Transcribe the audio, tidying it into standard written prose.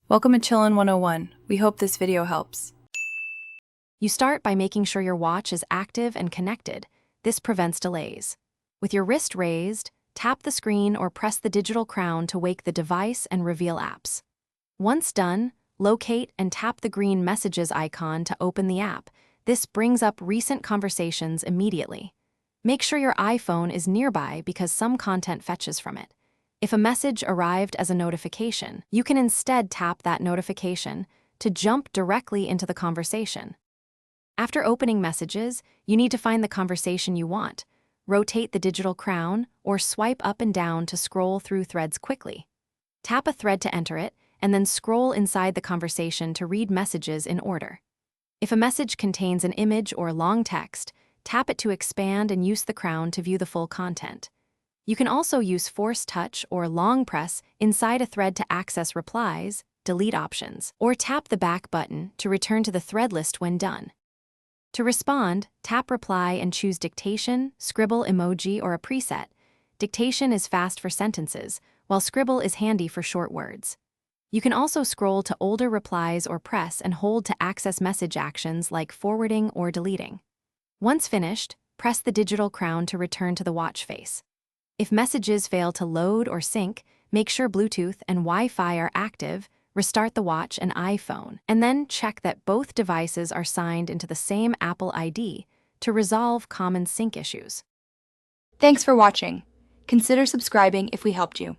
Welcome to Chillin' 101. We hope this video helps. You start by making sure your watch is active and connected. This prevents delays. With your wrist raised, tap the screen or press the digital crown to wake the device and reveal apps. Once done, locate and tap the green messages icon to open the app. This brings up recent conversations immediately. Make sure your iPhone is nearby because some content fetches from it. If a message arrived as a notification, you can instead tap that notification to jump directly into the conversation. After opening messages, you need to find the conversation you want. Rotate the digital crown or swipe up and down to scroll through threads quickly. Tap a thread to enter it, and then scroll inside the conversation to read messages in order. If a message contains an image or long text, tap it to expand and use the crown to view the full content. You can also use force touch or long press inside a thread to access replies, delete options, or tap the back button to return to the thread list when done. To respond, tap reply and choose dictation, scribble emoji, or a preset. Dictation is fast for sentences, while scribble is handy for short words. You can also scroll to older replies or press and hold to access message actions like forwarding or deleting. Once finished, press the digital crown to return to the watch face. If messages fail to load or sync, make sure Bluetooth and Wi-Fi are active, restart the watch and iPhone, and then check that both devices are signed into the same Apple ID to resolve common sync issues. Thanks for watching. Consider subscribing if we helped you.